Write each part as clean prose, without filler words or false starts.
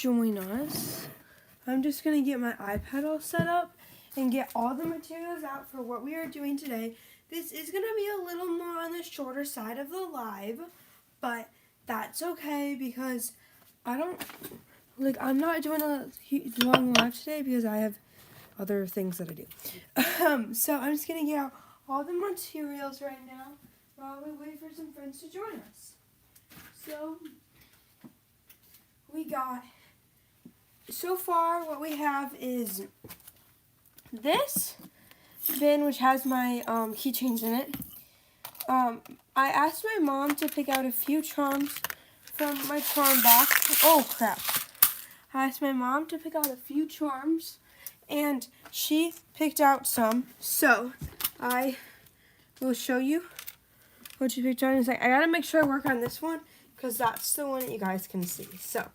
join us. I'm just going to get my iPad all set up and get all the materials out for what we are doing today. This is going to be a little more on the shorter side of the live, but that's okay because I'm not doing a long live today because I have other things that I do. So I'm just going to get out all the materials right now while we wait for some friends to join us. So so far what we have is this bin which has my keychains in it. I asked my mom to pick out a few charms from my charm box. Oh crap. I asked my mom to pick out a few charms and she picked out some. So I will show you what she picked out in a second. I gotta make sure I work on this one because that's the one that you guys can see. So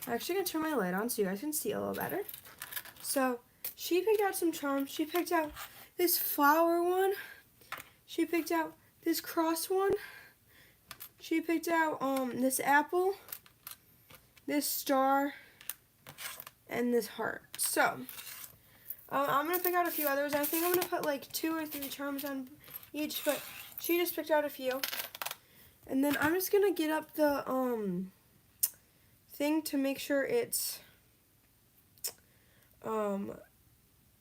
I'm actually going to turn my light on so you guys can see a little better. So she picked out some charms. She picked out this flower one. She picked out this cross one. She picked out this apple, this star, and this heart. So I'm going to pick out a few others. I think I'm going to put like 2 or 3 charms on each, but she just picked out a few. And then I'm just going to get up the thing to make sure it's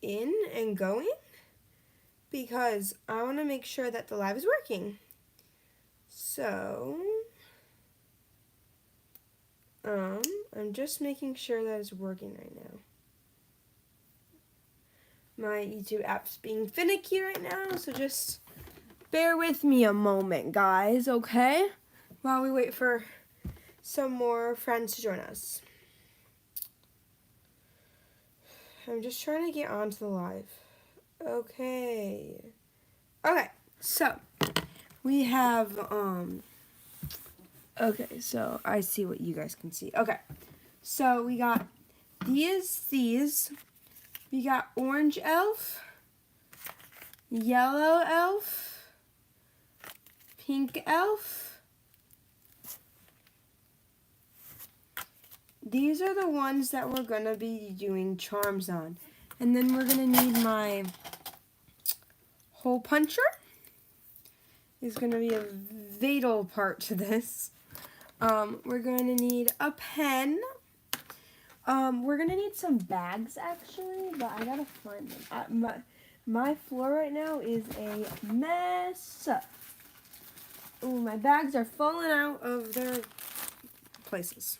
in and going because I want to make sure that the live is working. So I'm just making sure that it's working right now. My YouTube app's being finicky right now, so just bear with me a moment, guys, okay? While we wait for some more friends to join us. I'm just trying to get onto the live. Okay, so we have, okay, so I see what you guys can see. Okay, so we got these. We got orange elf, yellow elf, pink elf. These are the ones that we're going to be doing charms on. And then we're going to need my hole puncher. It's going to be a vital part to this. We're going to need a pen. We're going to need some bags, actually, but I got to find them. My floor right now is a mess. Ooh, my bags are falling out of their places.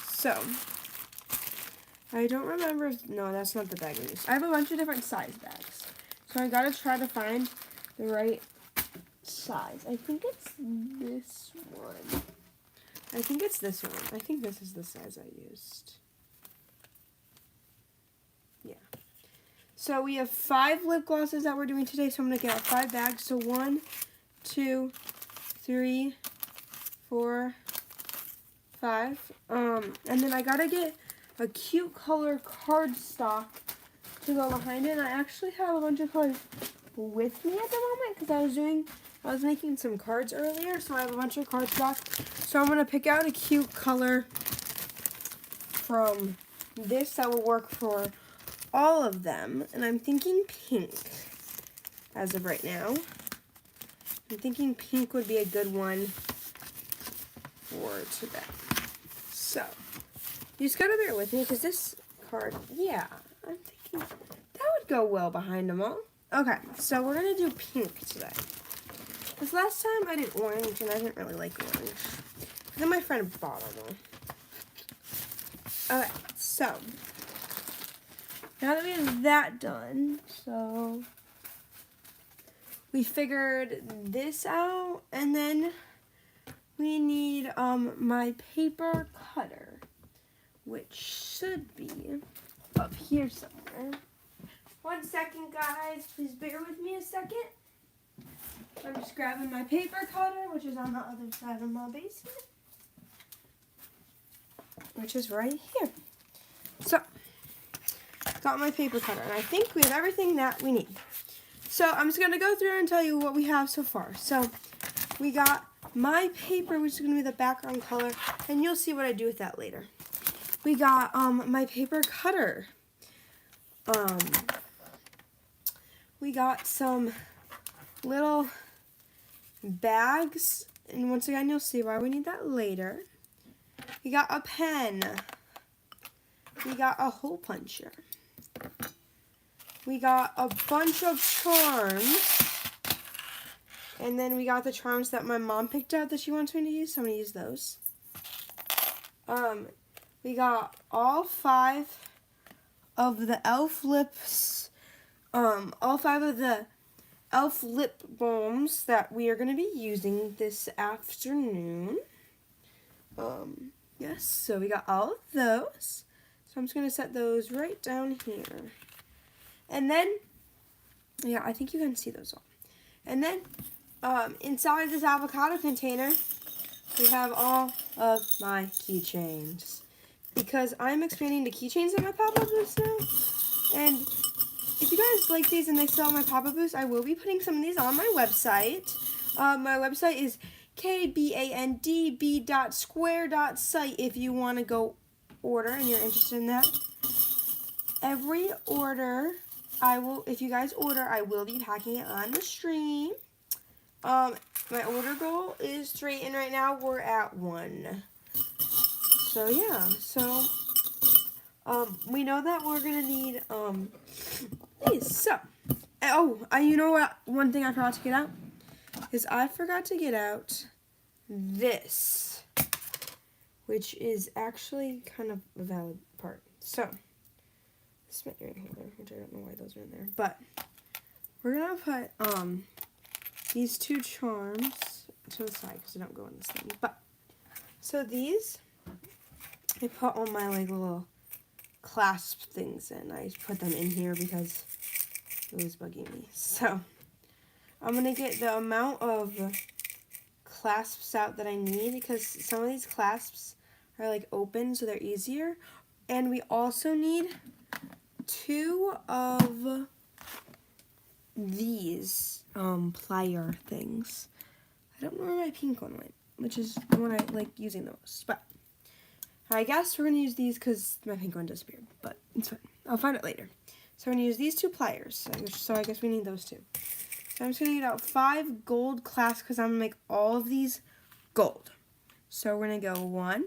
So, I don't remember, no, that's not the bag I used. I have a bunch of different size bags. So I gotta try to find the right size. I think it's this one. I think it's this one. I think this is the size I used. Yeah. So we have 5 lip glosses that we're doing today. So I'm gonna get out 5 bags. So 1, 2, 3, 4, 5. And then I gotta get a cute color cardstock to go behind it. And I actually have a bunch of colors with me at the moment because I was making some cards earlier, so I have a bunch of cardstock. So I'm gonna pick out a cute color from this that will work for all of them. And I'm thinking pink as of right now. I'm thinking pink would be a good one for today. So, you just gotta bear with me because this card, yeah, I'm thinking that would go well behind them all. Okay, so we're gonna do pink today. Because last time I did orange and I didn't really like orange. Then my friend bought them all. Okay, so now that we have that done, so we figured this out, and then we need my paper cutter, which should be up here somewhere. 1 second, guys. Please bear with me a second. I'm just grabbing my paper cutter, which is on the other side of my basement, which is right here. So, got my paper cutter, and I think we have everything that we need. So, I'm just going to go through and tell you what we have so far. So, we got my paper, which is going to be the background color, and you'll see what I do with that later. we got my paper cutter. We got some little bags, and once again you'll see why we need that later. We got a pen. We got a hole puncher. We got a bunch of charms. And then we got the charms that my mom picked out that she wants me to use, so I'm going to use those. We got all 5 of the elf lips, all 5 of the elf lip balms that we are going to be using this afternoon. Yes, so we got all of those. So I'm just going to set those right down here. And then, yeah, I think you can see those all. And then, inside this avocado container, we have all of my keychains. Because I'm expanding the keychains in my pop-up boost now. And if you guys like these and they sell my pop-up boost, I will be putting some of these on my website. My website is kbandb.square.site if you want to go order and you're interested in that. Every order, if you guys order, I will be packing it on the stream. My order goal is 3, and right now we're at 1. So yeah, so we know that we're gonna need these. So, you know what? One thing I forgot to get out is I forgot to get out this, which is actually kind of a valid part. So, this is my earring holder, which I don't know why those are in there, but we're gonna put these 2 charms to the side because they don't go in this thing. But so these, I put all my like little clasp things in. I put them in here because it was bugging me. So I'm gonna get the amount of clasps out that I need because some of these clasps are like open, so they're easier. And we also need 2 of these plier things. I don't know where my pink one went, which is the one I like using the most. But I guess we're going to use these because my pink one disappeared. But it's fine. I'll find it later. So I'm going to use these 2 pliers. So I guess we need those 2. So I'm just going to get out 5 gold clasps because I'm going to make all of these gold. So we're going to go 1.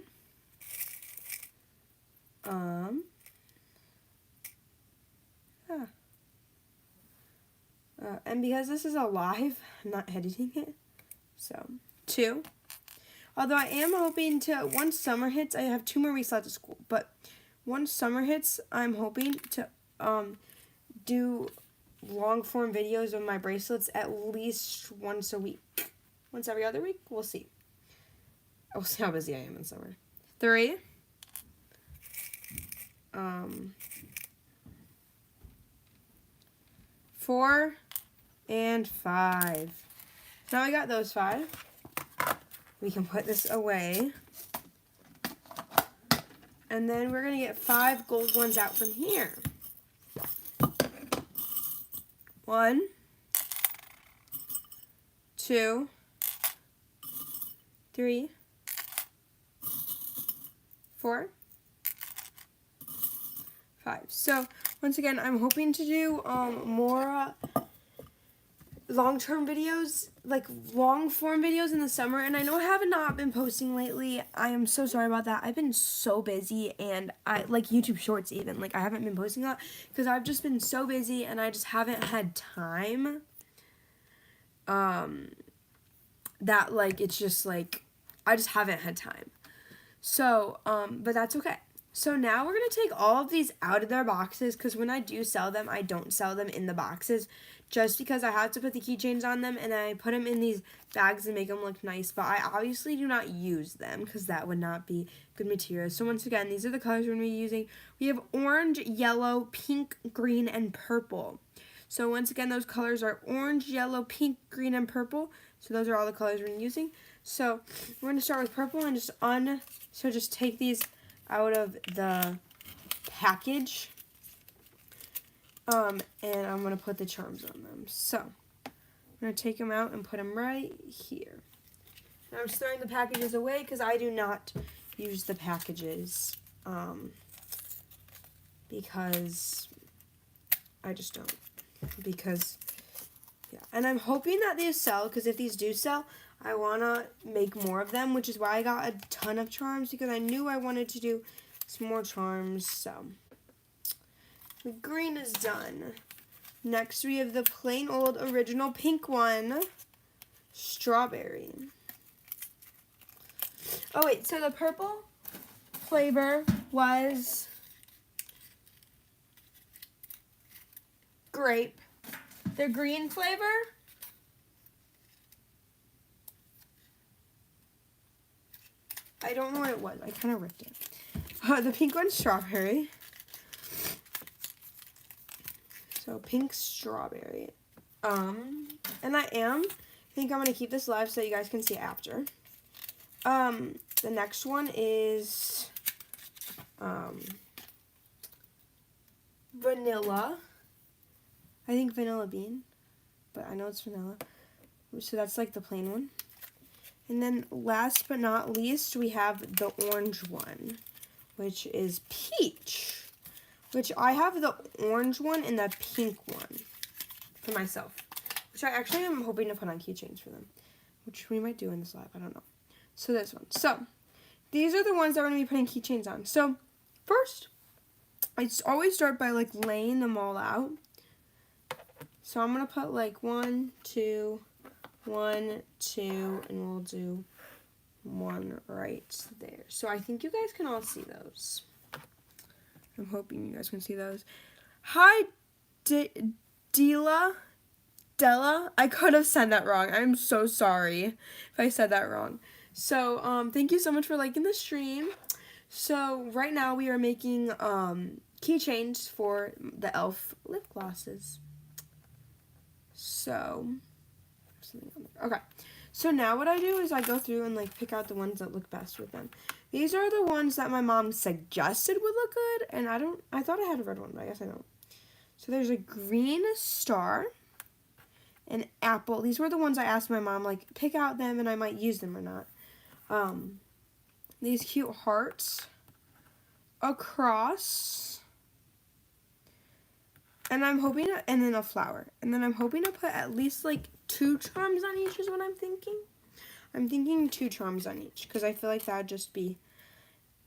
And because this is a live, I'm not editing it. So, 2. Although I am hoping to, once summer hits, I have 2 more weeks left of school. But once summer hits, I'm hoping to do long form videos of my bracelets at least once a week. Once every other week, we'll see. We'll see how busy I am in summer. 3. 4 and 5. So now I got those 5. We can put this away. And then we're going to get 5 gold ones out from here. 1, 2, 3, 4, 5. So once again, I'm hoping to do more long-term videos, like long-form videos in the summer. And I know I have not been posting lately. I am so sorry about that. I've been so busy, and I like YouTube Shorts even. Like I haven't been posting a lot because I've just been so busy and I just haven't had time. That like it's just like I just haven't had time. So but that's okay. So now we're going to take all of these out of their boxes because when I do sell them, I don't sell them in the boxes just because I have to put the keychains on them and I put them in these bags and make them look nice. But I obviously do not use them because that would not be good material. So once again, these are the colors we're going to be using. We have orange, yellow, pink, green, and purple. So once again, those colors are orange, yellow, pink, green, and purple. So those are all the colors we're using. So we're going to start with purple and just take these out of the package, and I'm going to put the charms on them. So, I'm going to take them out and put them right here. And I'm just throwing the packages away because I do not use the packages. because I just don't. Because, yeah. And I'm hoping that these sell, because if these do sell, I want to make more of them, which is why I got a ton of charms, because I knew I wanted to do some more charms, so. The green is done. Next, we have the plain old original pink one, strawberry. Oh, wait, so the purple flavor was grape. The green flavor, I don't know what it was. I kind of ripped it. The pink one's strawberry. So pink strawberry. And I think I'm going to keep this live so you guys can see it after. The next one is vanilla. I think vanilla bean, but I know it's vanilla. So that's like the plain one. And then last but not least, we have the orange one, which is peach. Which I have the orange one and the pink one for myself. Which I actually am hoping to put on keychains for them. Which we might do in this live, I don't know. So this one. So, these are the ones that we're going to be putting keychains on. So, first, I always start by like laying them all out. So I'm going to put like 1, 2, 1, 2, and we'll do one right there. So I think you guys can all see those. I'm hoping you guys can see those. Hi, Della. I could have said that wrong. I'm so sorry if I said that wrong. So, thank you so much for liking the stream. So, right now we are making keychains for the e.l.f. lip glosses. So, okay. So now what I do is I go through and like pick out the ones that look best with them. These are the ones that my mom suggested would look good, and I thought I had a red one, but I guess I don't. So there's a green star, an apple. These were the ones I asked my mom, like, pick out them and I might use them or not. These cute hearts, a cross, and I'm hoping, and then a flower. And then I'm hoping to put at least like 2 charms on each is what I'm thinking. I'm thinking 2 charms on each because I feel like that would just be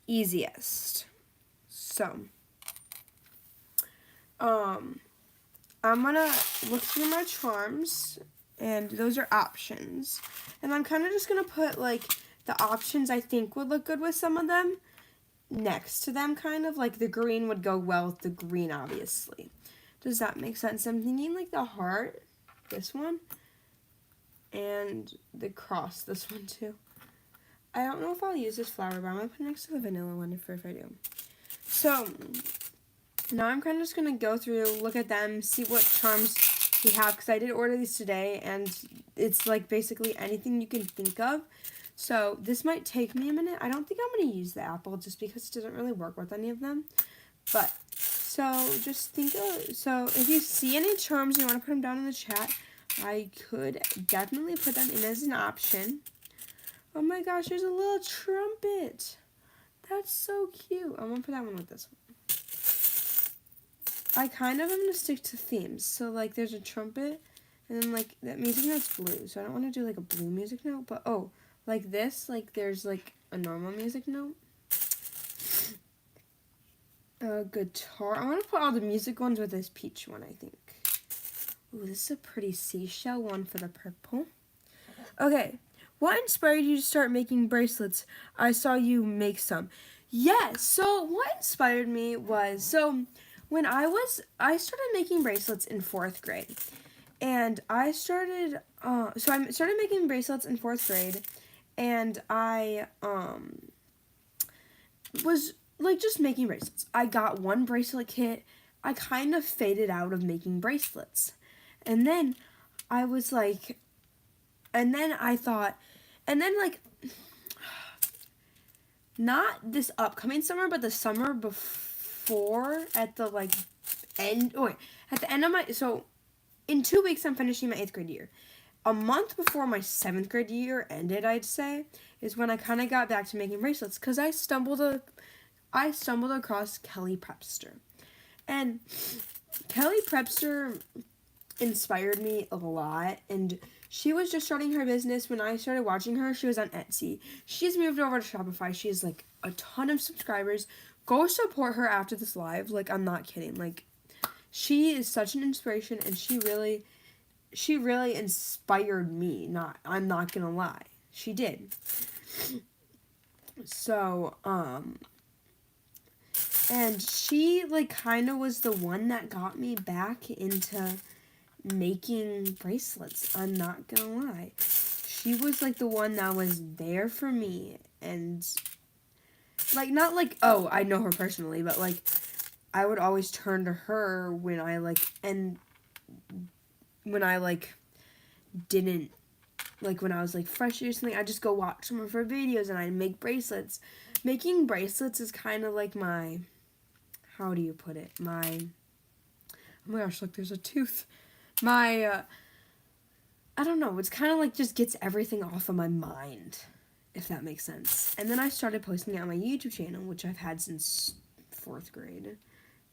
easiest. So, I'm gonna look through my charms, and those are options. And I'm kind of just gonna put like the options I think would look good with some of them next to them, kind of like the green would go well with the green, obviously. Does that make sense? I'm thinking like the heart, this one, and the cross, this one too. I don't know if I'll use this flower, but I'm going to put it next to the vanilla one if I do. So, now I'm kind of just going to go through, look at them, see what charms we have, because I did order these today, and it's like basically anything you can think of. So, this might take me a minute. I don't think I'm going to use the apple, just because it doesn't really work with any of them. But, so, just think of, so if you see any charms, you want to put them down in the chat. I could definitely put them in as an option. Oh my gosh, there's a little trumpet. That's so cute. I'm going to put that one with this one. I kind of am going to stick to themes. So, like, there's a trumpet, and then, like, that music note's blue. So, I don't want to do, like, a blue music note. But, oh, like this, like, there's, like, a normal music note. A guitar. I want to put all the music ones with this peach one, I think. Ooh, this is a pretty seashell one for the purple. Okay. What inspired you to start making bracelets? I saw you make some. Yes, so what inspired me was, so when I started making bracelets in 4th grade. And I started, started making bracelets in 4th grade. And I, was, like, just making bracelets. I got one bracelet kit. I kind of faded out of making bracelets. And then I was like, and then I thought, and then like, not this upcoming summer, but the summer before, at the like end, at the end of my, so in 2 weeks I'm finishing my 8th grade year. A month before my 7th grade year ended, I'd say, is when I kind of got back to making bracelets, because I I stumbled across Kelly Prepster. And Kelly Prepster inspired me a lot, and she was just starting her business when I started watching her. She was on Etsy. She's moved over to Shopify. She has like a ton of subscribers. Go support her after this live. Like, I'm not kidding. Like, she is such an inspiration, and she really inspired me. I'm not gonna lie. She did. So, and she, like, kind of was the one that got me back into making bracelets. I'm not gonna lie. She was, like, the one that was there for me, and, like, not like, oh, I know her personally, but, like, I would always turn to her when I, like, didn't, like, when I was, like, frustrated or something, I'd just go watch some of her videos, and I'd make bracelets. Making bracelets is kind of like my, how do you put it, oh my gosh, look, there's a tooth. I don't know, it's kind of like just gets everything off of my mind, if that makes sense. And then I started posting it on my YouTube channel, which I've had since 4th grade.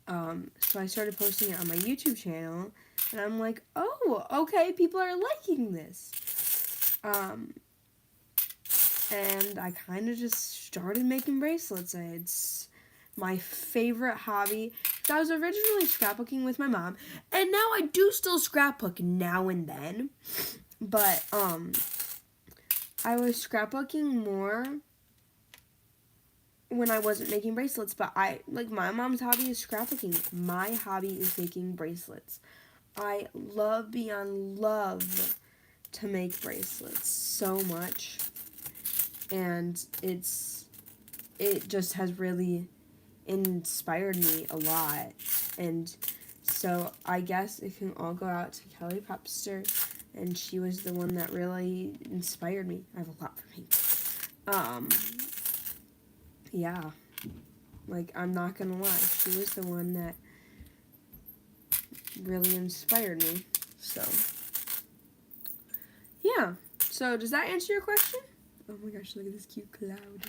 So I started posting it on my YouTube channel, and I'm like, oh, okay, people are liking this. And I kind of just started making bracelets. It's my favorite hobby. I was originally scrapbooking with my mom, and now I do still scrapbook now and then, but I was scrapbooking more when I wasn't making bracelets, but my mom's hobby is scrapbooking. My hobby is making bracelets. I love beyond love to make bracelets so much, and it just has really inspired me a lot. And so I guess it can all go out to Kelly Prepster, and she was the one that really inspired me. I have a lot for me. Yeah, like, I'm not gonna lie, she was the one that really inspired me. So yeah, so does that answer your question? Oh my gosh, look at this cute cloud.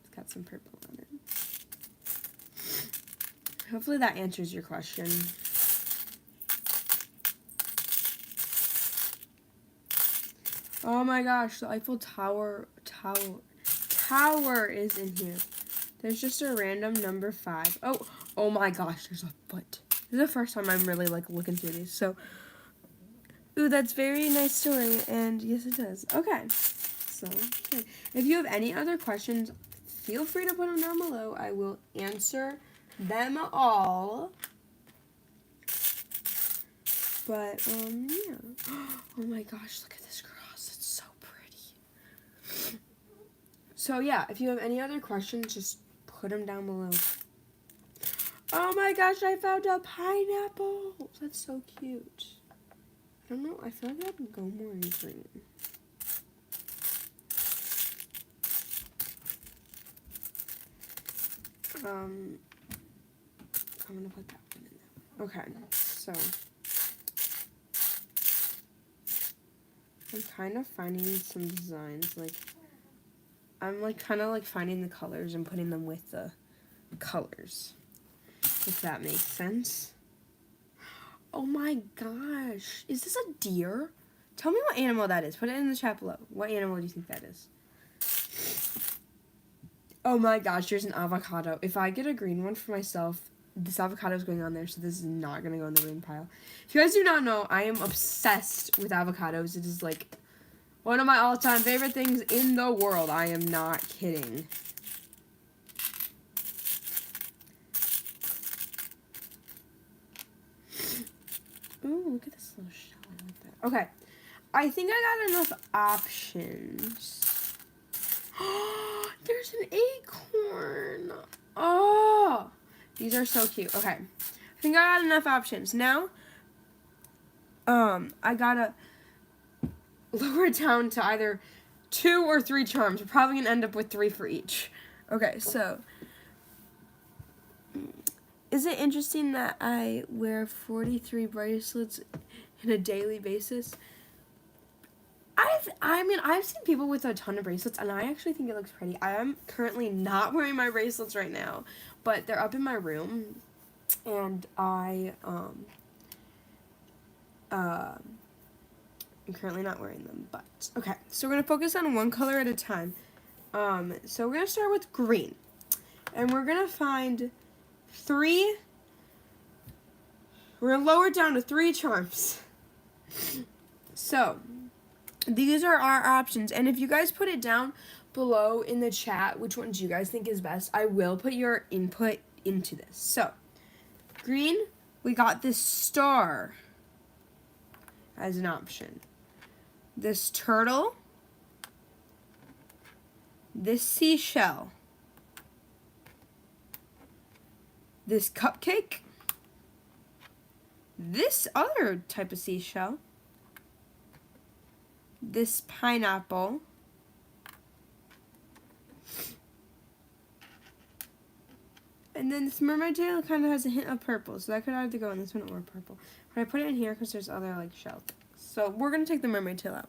It's got some purple on it. Hopefully that answers your question. Oh my gosh, the Eiffel Tower is in here. There's just a random number 5. Oh my gosh, there's a foot. This is the first time I'm really, like, looking through these. So, ooh, that's very nice story, and yes, it does. Okay, so, okay. If you have any other questions, feel free to put them down below. I will answer them all. But, yeah. Oh my gosh, look at this cross. It's so pretty. So, yeah, if you have any other questions, just put them down below. Oh my gosh, I found a pineapple. That's so cute. I don't know, I feel like that would go more in green. I'm gonna put that one in there. Okay, so I'm kind of finding some designs, like, I'm, like, kind of, like, finding the colors and putting them with the colors, if that makes sense. Oh my gosh, is this a deer? Tell me what animal that is. Put it in the chat below. What animal do you think that is? Oh my gosh, there's an avocado. If I get a green one for myself, this avocado is going on there, so this is not going to go in the green pile. If you guys do not know, I am obsessed with avocados. It is, like, one of my all-time favorite things in the world. I am not kidding. Ooh, look at this little shell. I like that. Okay. I think I got enough options. There's an acorn. Oh, these are so cute. Okay. I think I got enough options. Now, I gotta lower it down to either 2 or 3 charms. We're probably gonna end up with 3 for each. Okay, so is it interesting that I wear 43 bracelets on a daily basis? I I mean, I've seen people with a ton of bracelets, and I actually think it looks pretty. I am currently not wearing my bracelets right now, but they're up in my room, and I'm currently not wearing them, but okay. So we're gonna focus on one color at a time. So we're gonna start with green, and we're gonna find 3. We're gonna lower it down to 3 charms. So these are our options, and if you guys put it down below in the chat which ones you guys think is best, I will put your input into this. So green, we got this star as an option, this turtle, this seashell, this cupcake, this other type of seashell, this pineapple, and then this mermaid tail kind of has a hint of purple, so that could either go in this one or purple. But I put it in here because there's other like shell things. So we're gonna take the mermaid tail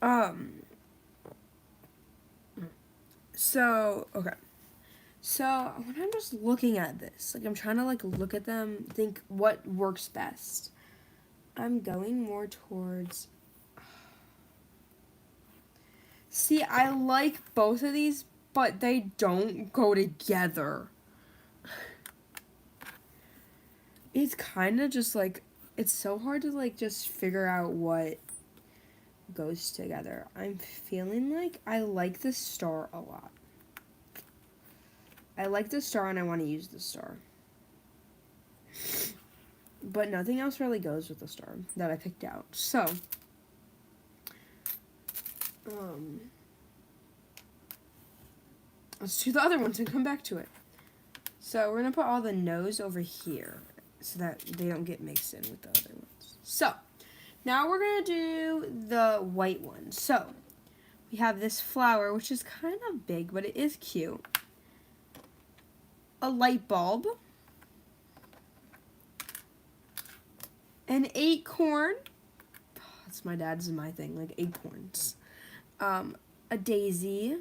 out. So okay. So when I'm just looking at this, like I'm trying to like look at them, think what works best. I'm going more towards. See, I like both of these, but they don't go together. It's kind of just like, it's so hard to like just figure out what goes together. I'm feeling like I like the star a lot. I like the star and I want to use the star. But nothing else really goes with the star that I picked out. So, let's do the other ones and come back to it. So we're going to put all the nose over here so that they don't get mixed in with the other ones. So, now we're going to do the white one. So, we have this flower, which is kind of big, but it is cute. A light bulb. An acorn. That's my dad's and my thing, like acorns. A daisy.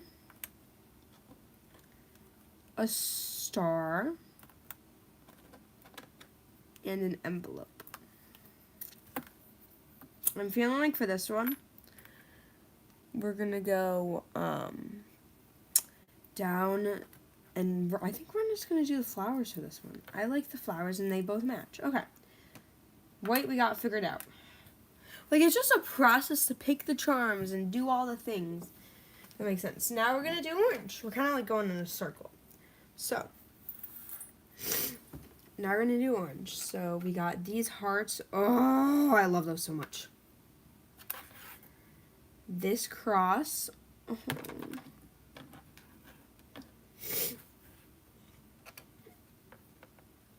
A star. And an envelope. I'm feeling like for this one, we're gonna go down, and I think we're just gonna do the flowers for this one. I like the flowers and they both match. Okay. White we got figured out. Like, it's just a process to pick the charms and do all the things. That makes sense. Now we're gonna do orange. We're kind of like going in a circle. So, now we're gonna do orange. So we got these hearts. Oh, I love those so much. This cross. Oh.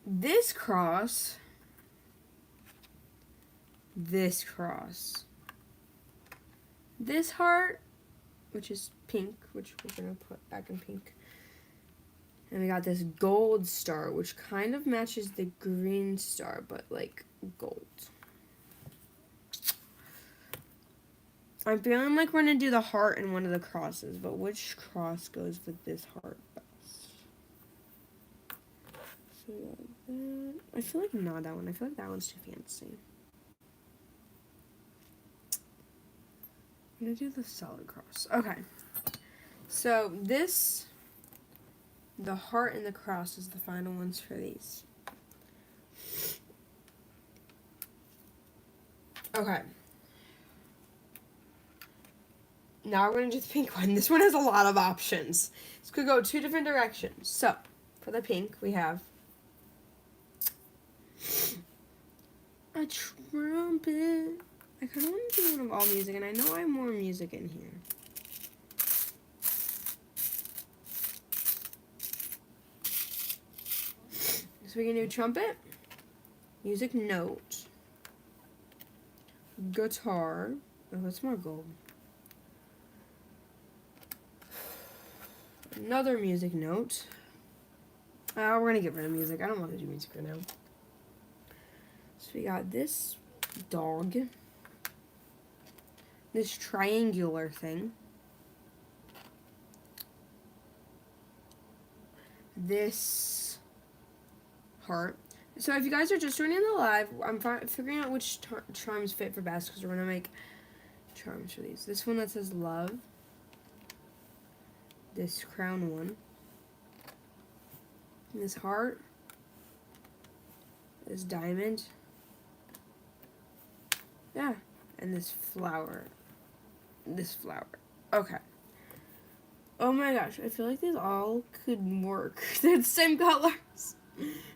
This cross. This cross. This heart, which is pink, which we're gonna put back in pink. And we got this gold star, which kind of matches the green star, but like gold. I'm feeling like we're gonna do the heart in one of the crosses, but which cross goes with this heart best? So that, I feel like not that one. I feel like that one's too fancy. I'm gonna do the solid cross. Okay. So this, the heart and the cross is the final ones for these. Okay. Now we're gonna do the pink one. This one has a lot of options. This could go 2 different directions. So, for the pink, we have a trumpet. I kind of want to do one of all music, and I know I have more music in here. So we can do trumpet, music note, guitar. Oh, that's more gold. Another music note. We're going to get rid of music. I don't want to do music right now. So we got this dog. this triangular thing. This heart. So if you guys are just joining the live, I'm figuring out which charms fit for best because we're going to make charms for these. This one that says love. This crown one. This heart. This diamond. Yeah. And this flower. This flower. Okay. Oh my gosh, I feel like these all could work. They're the same colors.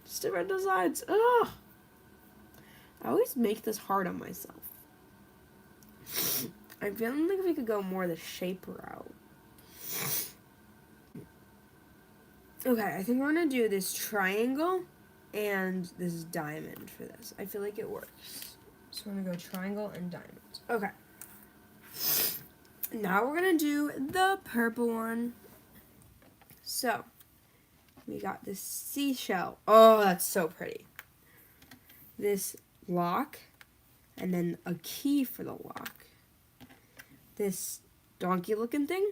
Just different designs. Ugh. I always make this hard on myself. I feel like we could go more the shape route. Okay, I think we're going to do this triangle and this diamond for this. I feel like it works. So we're going to go triangle and diamond. Okay. Now we're going to do the purple one. So, we got this seashell. Oh, that's so pretty. This lock, and then a key for the lock. This donkey-looking thing.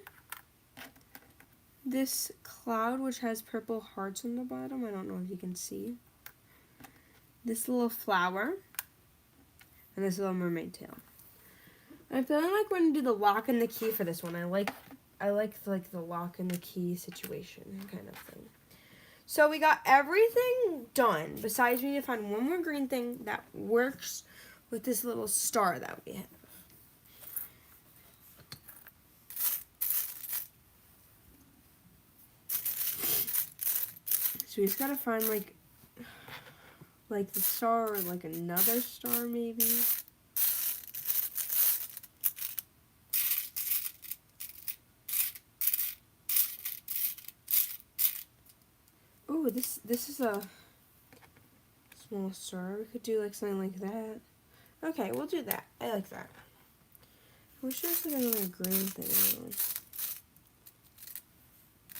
This cloud, which has purple hearts on the bottom. I don't know if you can see. This little flower. And this little mermaid tail. I'm feeling like we're going to do the lock and the key for this one. I like the lock and the key situation kind of thing. So we got everything done. Besides, we need to find one more green thing that works with this little star that we have. So we just gotta find like the star or like another star maybe. Oh, this is a small star. We could do like something like that. Okay, we'll do that. I like that. I wish there was like another green thing though.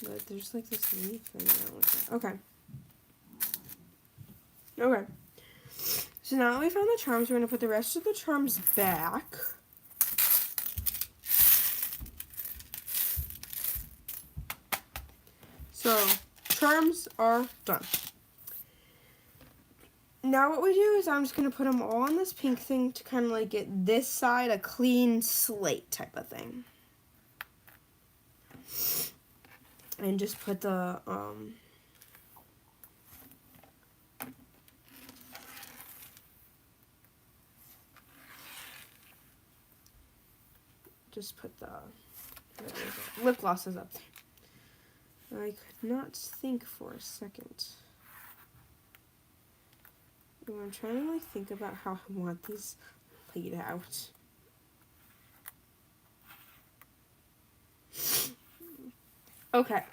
But there's like this leaf thing. I don't like that. Okay. Okay. So now that we found the charms, we're going to put the rest of the charms back. So, charms are done. Now what we do is I'm just going to put them all on this pink thing to kind of like get this side a clean slate type of thing. And just put the, lip glosses up there. I could not think for a second. I'm trying to like think about how I want these laid out. Okay,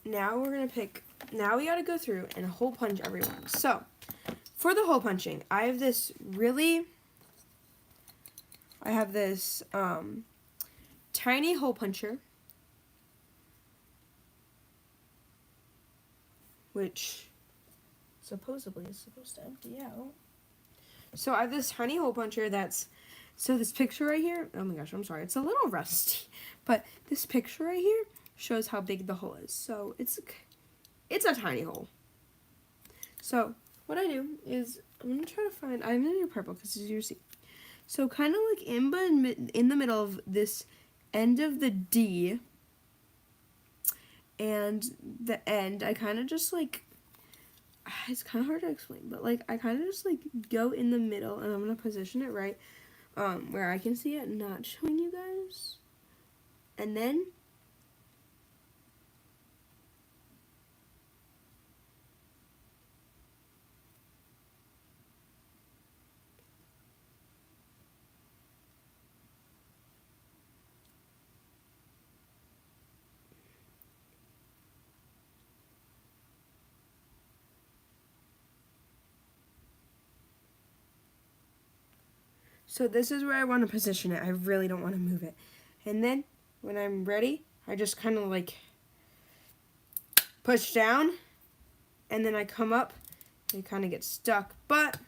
now we're gonna pick. Now we gotta go through and hole punch everyone. So, for the hole punching, I have this tiny hole puncher, which supposedly is supposed to empty out. So I have this tiny hole puncher so this picture right here, oh my gosh, I'm sorry, it's a little rusty, but this picture right here shows how big the hole is. So it's a tiny hole. So what I do is I'm going to try to find, I'm going to do purple because it's easier to see. So kind of like in the middle of this end of the D and the end, I kind of just like, it's kind of hard to explain, but like I kind of just like go in the middle and I'm going to position it right where I can see it, not showing you guys. And then so this is where I want to position it. I really don't want to move it. And then when I'm ready, I just kind of like push down and then I come up and kind of get stuck. But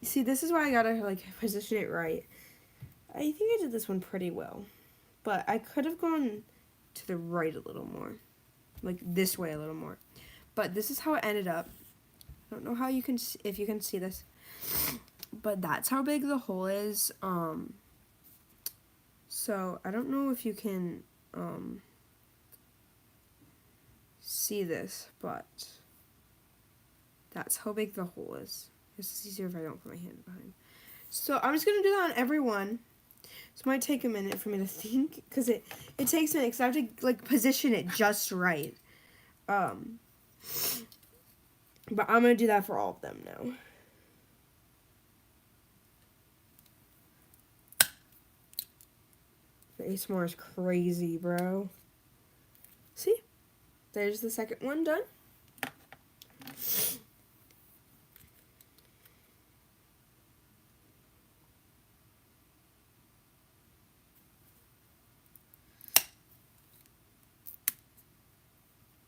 see, this is why I gotta like position it right. I think I did this one pretty well. But I could have gone to the right a little more. Like this way a little more. But this is how it ended up. I don't know how you can see, if you can see this. But that's how big the hole is. So I don't know if you can see this, but that's how big the hole is. It's easier if I don't put my hand behind. So I'm just going to do that on every one. This might take a minute for me to think, because it takes a minute, because I have to like position it just right. But I'm going to do that for all of them now. The ASMR is crazy, bro. See? There's the second one done.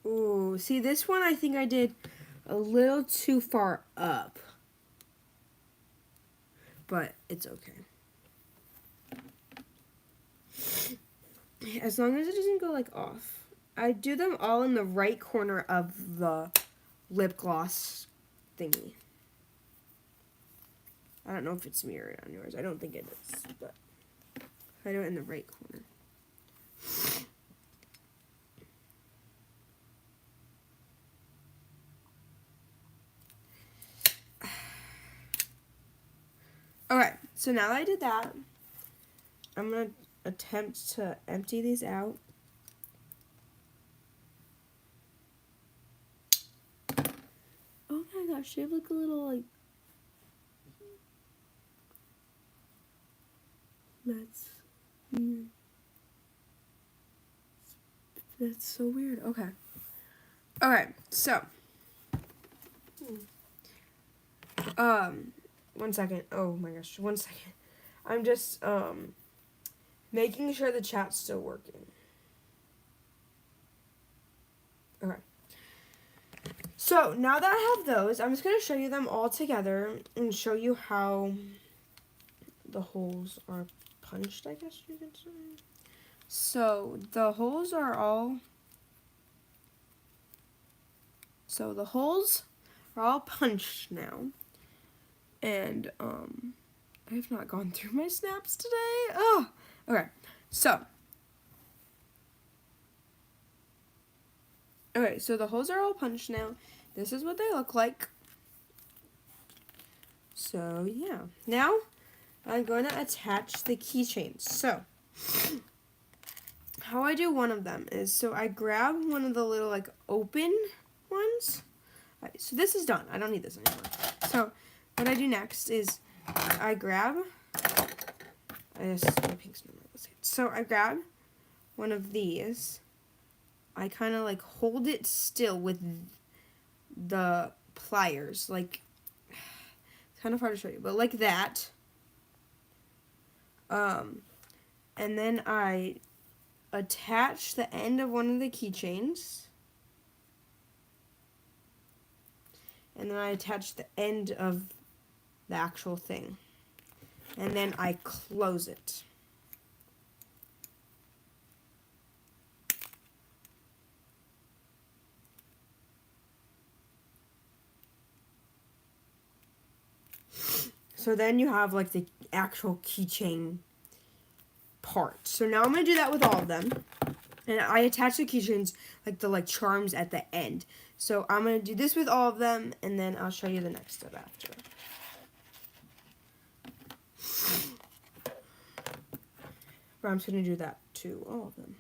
Ooh, see this one I think I did a little too far up. But it's okay. As long as it doesn't go like off. I do them all in the right corner of the lip gloss thingy. I don't know if it's mirrored on yours. I don't think it is, but I do it in the right corner. Okay, so now that I did that, I'm going to attempt to empty these out. Oh my gosh, they have like a little like... That's so weird. Okay. Okay, so. One second. Oh my gosh, 1 second. I'm just, making sure the chat's still working. Okay. So, now that I have those, I'm just going to show you them all together and show you how the holes are punched, I guess you could say. So, the holes are all punched now. And, I have not gone through my snaps today. Oh, okay. So, the holes are all punched now. This is what they look like. So, yeah. Now, I'm going to attach the keychains. So, how I do one of them is, so I grab one of the little, like, open ones. Right, so this is done. I don't need this anymore. So, what I do next is I grab, so I grab one of these. I kind of like hold it still with the pliers, like, it's kind of hard to show you, but like that. And then I attach the end of one of the keychains. And then I attach the end of the actual thing. And then I close it. So then you have like the actual keychain part. So now I'm going to do that with all of them. And I attach the keychains, like the charms at the end. So I'm going to do this with all of them, and then I'll show you the next step after. But I'm just going to do that to all of them.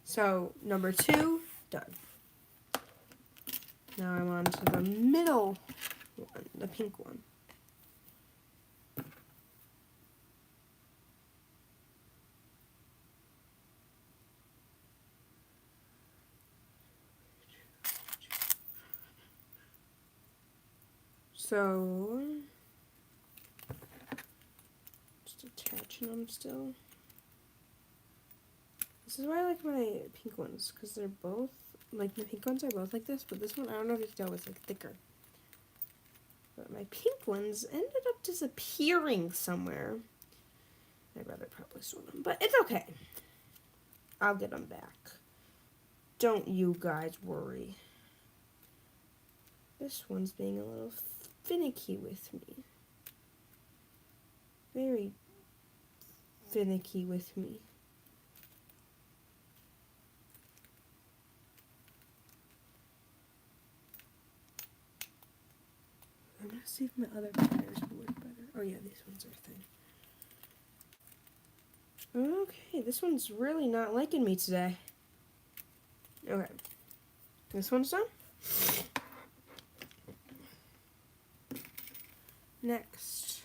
So, number 2, done. Now I'm on to the middle one, the pink one. So, just attaching them still. This is why I like my pink ones, because they're both, like my pink ones are both like this, but this one, I don't know if you can tell, it's like thicker. But my pink ones ended up disappearing somewhere. I'd rather probably sew them, but it's okay. I'll get them back. Don't you guys worry. This one's being a little finicky with me. Very finicky with me. I'm gonna see if my other pliers will work better. Oh yeah, these ones are thin. Okay, this one's really not liking me today. Okay, this one's done. Next.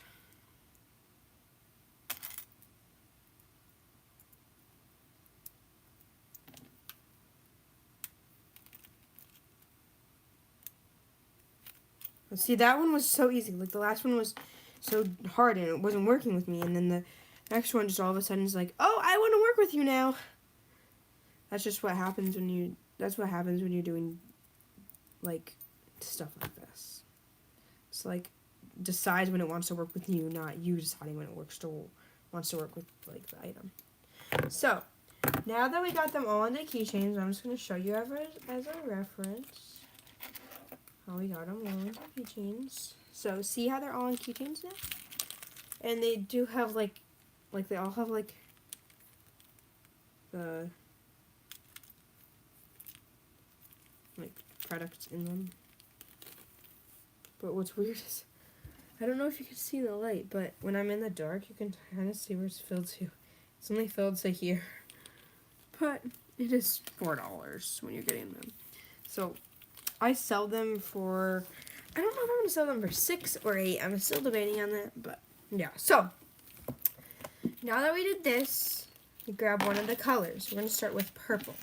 Let's see, that one was so easy. Like the last one was so hard and it wasn't working with me, and then the next one just all of a sudden is like, oh, I want to work with you now. That's just what happens when you, that's what happens when you're doing like stuff like this. It's like decides when it wants to work with you, not you deciding when it wants to work with like the item. So now that we got them all into keychains, I'm just going to show you as a reference how we got them all into keychains. So see how they're all in keychains now? And they do have like they all have like the like products in them. But what's weird is I don't know if you can see the light, but when I'm in the dark, you can kind of see where it's filled to. It's only filled to here, but it is $4 when you're getting them. So I sell them for, I don't know if I'm going to sell them for 6 or 8. I'm still debating on that, but yeah. So now that we did this, we grab one of the colors. We're going to start with purple.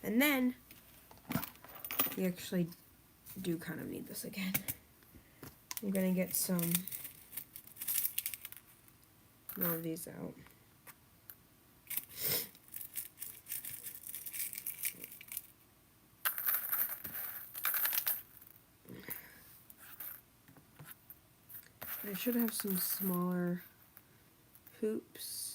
And then we actually do kind of need this again. I'm going to get some more of these out. I should have some smaller hoops.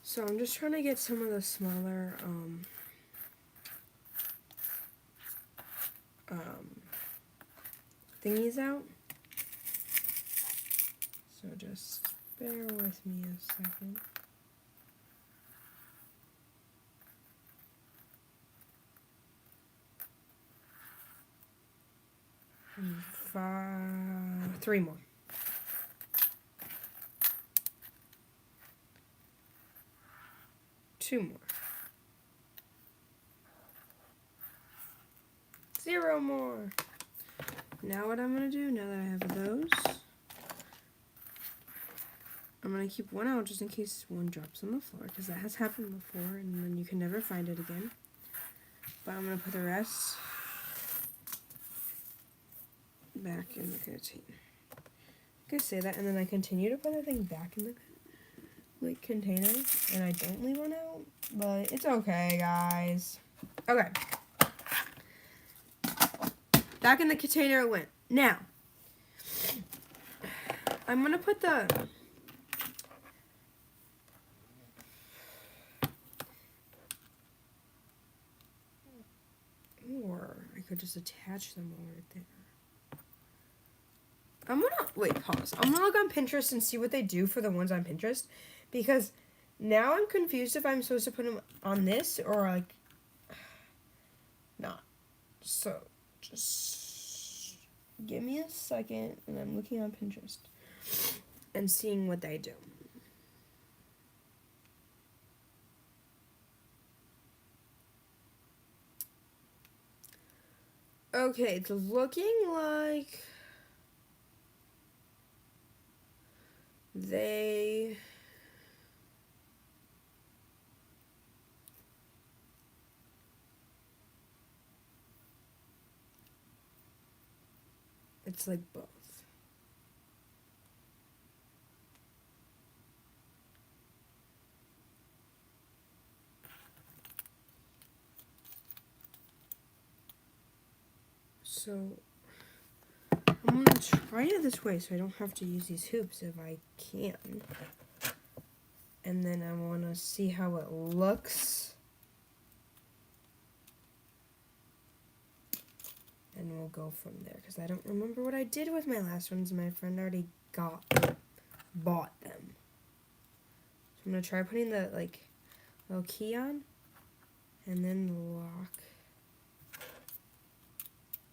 So I'm just trying to get some of the smaller thingies out. So just bear with me a second. And 3 more. Two more. 0 more. Now what I'm going to do, now that I have those, I'm going to keep one out just in case one drops on the floor, because that has happened before and then you can never find it again. But I'm going to put the rest back in the container. I say that, and then I continue to put everything back in the container, and I don't leave one out, but it's okay, guys. Okay. Back in the container it went. Now, I'm going to put the or I could just attach them all right there. I'm going to, wait, pause. I'm going to look on Pinterest and see what they do for the ones on Pinterest, because now I'm confused if I'm supposed to put them on this or, like, not. So, just give me a second, and I'm looking on Pinterest and seeing what they do. Okay, it's looking like they... It's like both. So I'm gonna try it this way so I don't have to use these hoops if I can. And then I wanna see how it looks. And we'll go from there, because I don't remember what I did with my last ones. My friend already bought them. So I'm gonna try putting the little key on, and then the lock,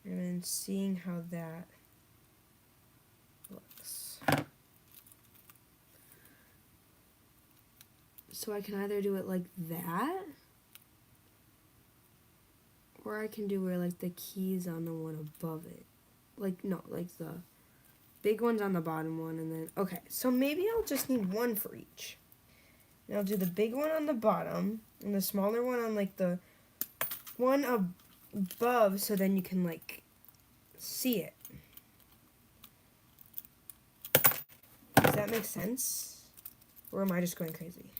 and then seeing how that looks. So I can either do it like that, or I can do where the key's on the one above it. The big one's on the bottom one, and then, okay, so maybe I'll just need one for each. And I'll do the big one on the bottom, and the smaller one on, the one above, so then you can, see it. Does that make sense? Or am I just going crazy?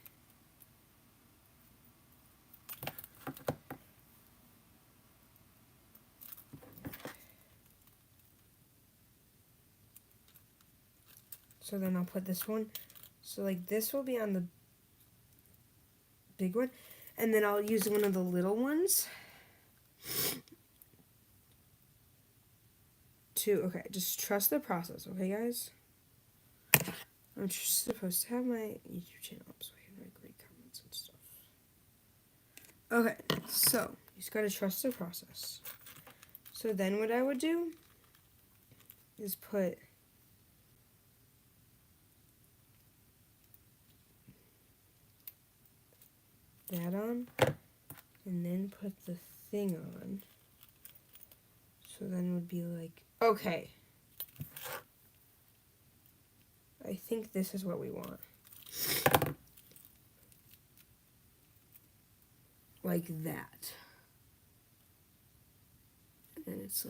So then I'll put this one. So this will be on the big one. And then I'll use one of the little ones to, okay, just trust the process, okay guys? I'm just supposed to have my YouTube channel up so I can write great comments and stuff. Okay, so you just gotta trust the process. So then what I would do is put that on, and then put the thing on. So then it would be okay, I think this is what we want. Like that. And it's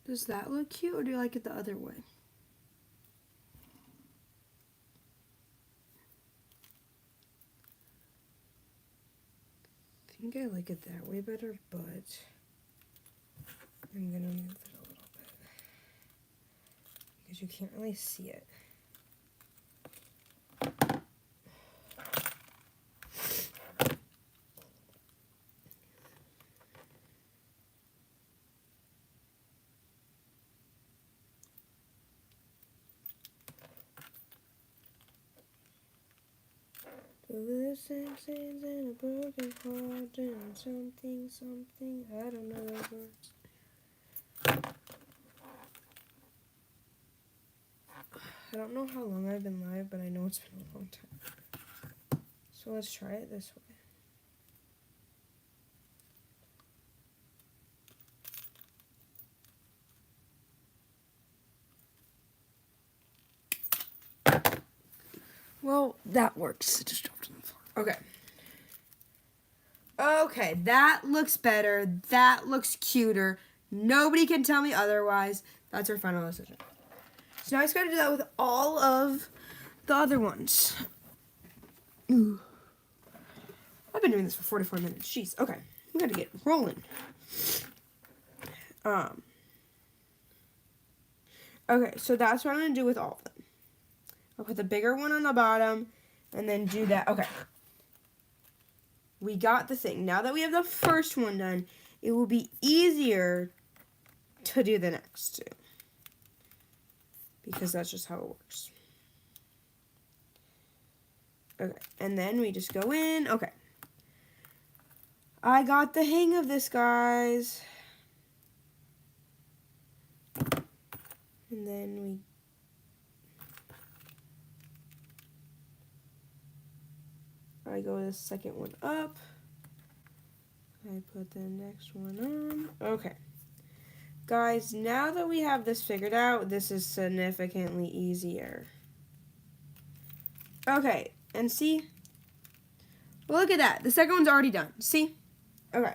does that look cute, or do you like it the other way? I think I like it that way better, but I'm gonna move it a little bit because you can't really see it. With six hands and a broken heart and something, I don't know those words. I don't know how long I've been live, but I know it's been a long time. So let's try it this way. Well, that works. It just dropped on the floor. Okay. Okay, that looks better. That looks cuter. Nobody can tell me otherwise. That's our final decision. So now I just gotta do that with all of the other ones. Ooh. I've been doing this for 44 minutes. Jeez. Okay. We gotta get rolling. Okay, so that's what I'm gonna do with all of them. I'll put the bigger one on the bottom and then do that. Okay. We got the thing. Now that we have the first one done, it will be easier to do the next two. Because that's just how it works. Okay, and then we just go in. Okay. I got the hang of this, guys. And then I go the second one up. I put the next one on. Okay. Guys, now that we have this figured out, this is significantly easier. Okay, and see? Well, look at that. The second one's already done. See? Okay.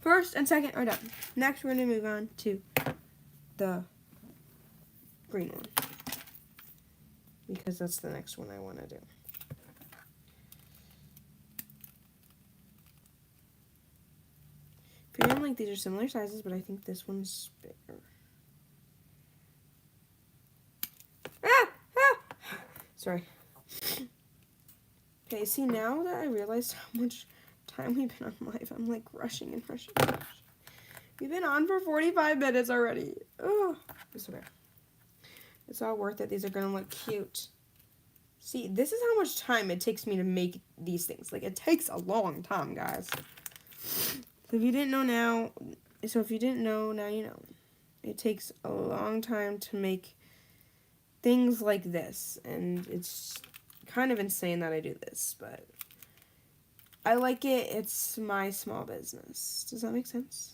First and second are done. Next, we're going to move on to the green one, because that's the next one I want to do. Feeling like these are similar sizes, but I think this one's bigger. Ah! Ah! Sorry. Okay, see, now that I realized how much time we've been on live, I'm like rushing and rushing and rushing. We've been on for 45 minutes already. Oh, it's okay. It's all worth it. These are going to look cute. See, this is how much time it takes me to make these things. Like, it takes a long time, guys. So if you didn't know now, now you know. It takes a long time to make things like this. And it's kind of insane that I do this, but I like it. It's my small business. Does that make sense?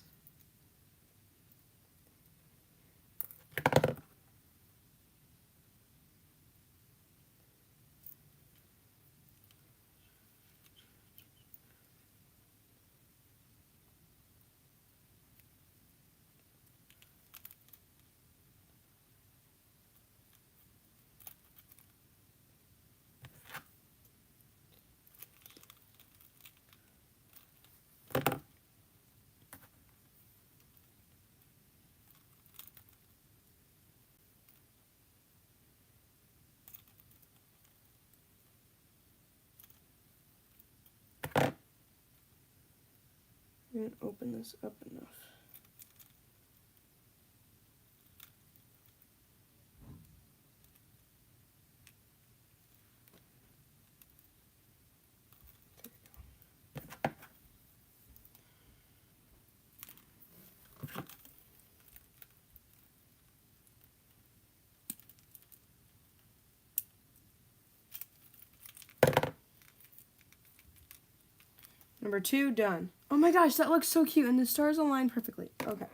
I'm going to open this up enough. Number 2, done. Oh my gosh, that looks so cute, and the stars align perfectly. Okay.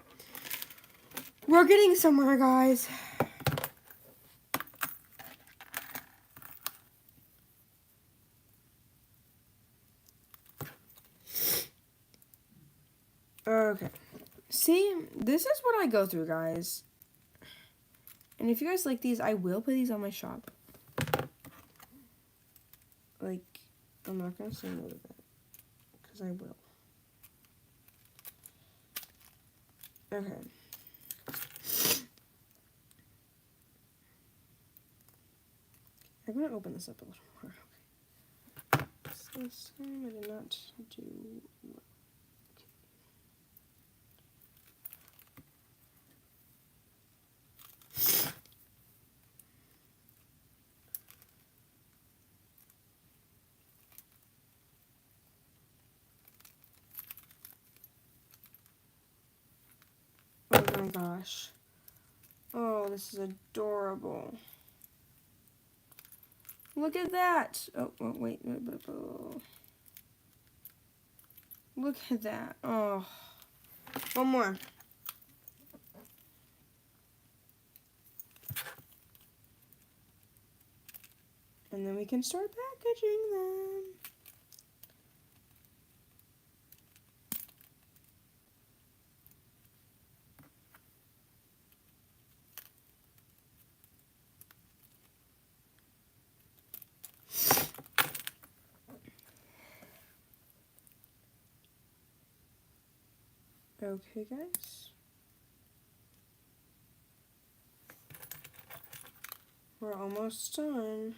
We're getting somewhere, guys. Okay. See, this is what I go through, guys. And if you guys like these, I will put these on my shop. Like, I'm not going to say no to that. Because I will. Okay. I'm going to open this up a little more. Okay. So this time I did not do... Oh my gosh. Oh, this is adorable. Look at that. Oh, wait. Look at that. Oh. One more. And then we can start packaging them. Okay, guys. We're almost done.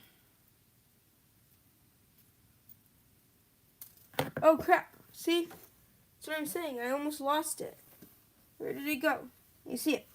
Oh, crap. See? That's what I'm saying. I almost lost it. Where did it go? You see it?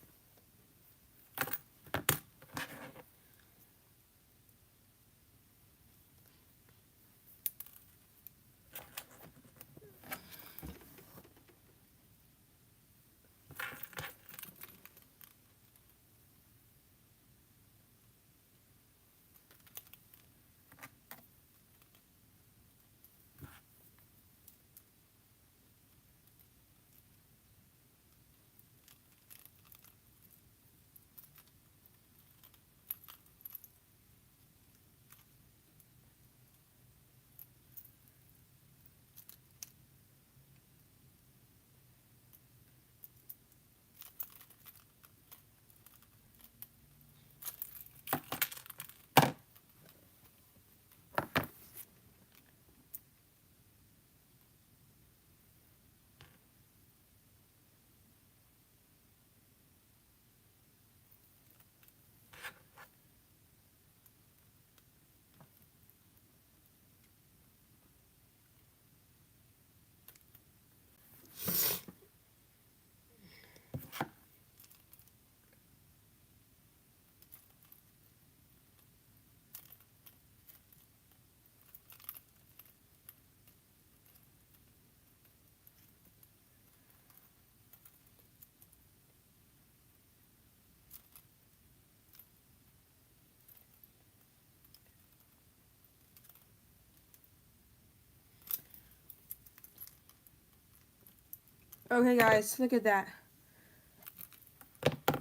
Okay, guys, look at that.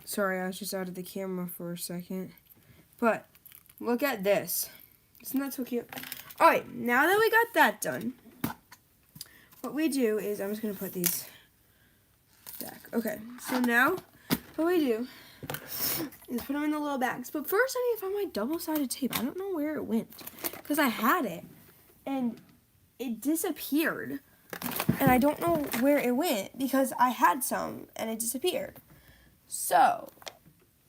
Sorry, I was just out of the camera for a second. But look at this. Isn't that so cute? Alright, now that we got that done, what we do is, I'm just going to put these back. Okay, so now what we do is put them in the little bags. But first I need to find my double-sided tape. I don't know where it went because I had it and it disappeared. And I don't know where it went because I had some and it disappeared. So,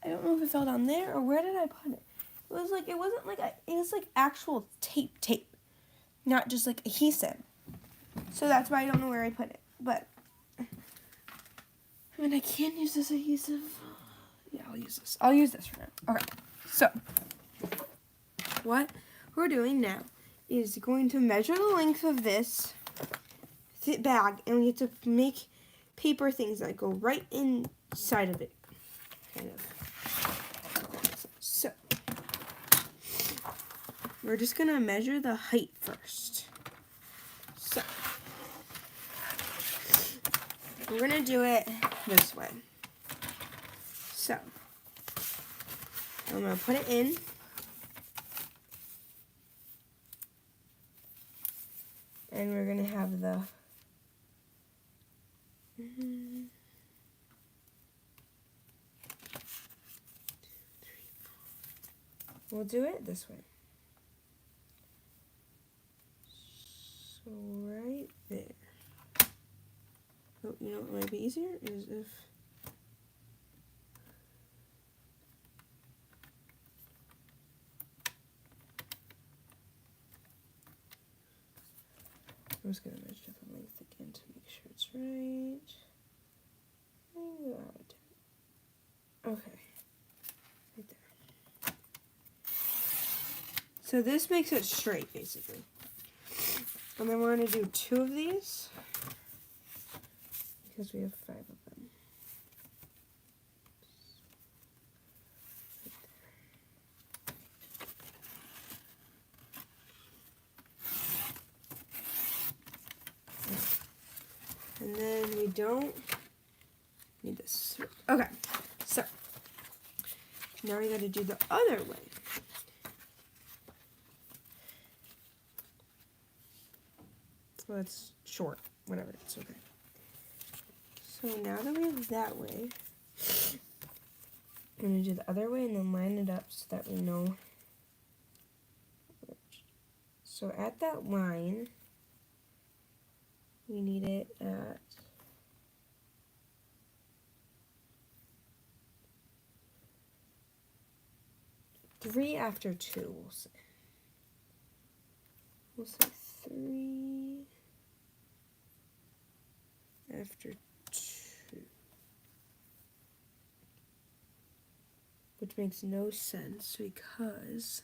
I don't know if it fell down there or where did I put it? It was like, it wasn't like, it was like actual tape, not just like adhesive. So that's why I don't know where I put it. But, I mean, I can use this adhesive. Yeah, I'll use this. I'll use this for now. Okay, so, what we're doing now is going to measure the length of this bag, and we have to make paper things that go right inside of it, kind of. So, we're just gonna measure the height first. So, we're gonna do it this way. So, I'm gonna put it in. And we're gonna have the we'll do it this way. So right there. Oh, you know what might be easier is if I'm just gonna measure the length again to make sure it's right. Okay. Right there. So this makes it straight, basically. And then we're going to do 2 of these because we have 5 of them. And then we don't need this. Okay, so now we got to do the other way. Well, it's short, whatever, it's okay. So now that we have that way, I'm going to do the other way and then line it up so that we know. So at that line, we need it at 3 after 2, we'll say. We'll say 3 after 2. Which makes no sense because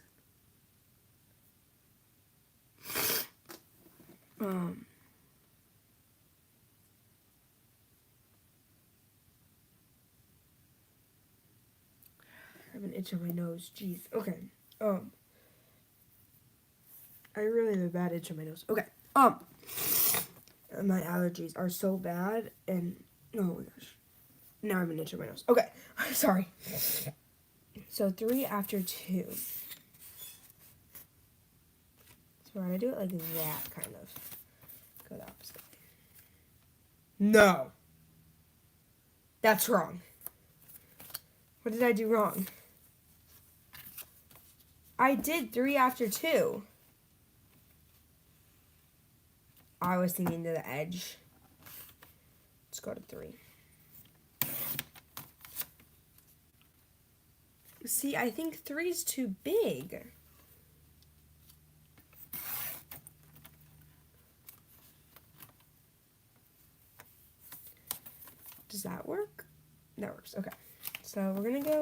I have an itch on my nose. Jeez. Okay. I really have a bad itch on my nose. Okay. My allergies are so bad, and oh my gosh, now I have an itch on my nose. Okay. Sorry. So 3 after 2. So we're gonna do it like that, kind of. Go the opposite way. No. That's wrong. What did I do wrong? I did 3 after 2. I was thinking to the edge. Let's go to 3. See, I think 3 is too big. Does that work? That works. Okay. So we're going to go.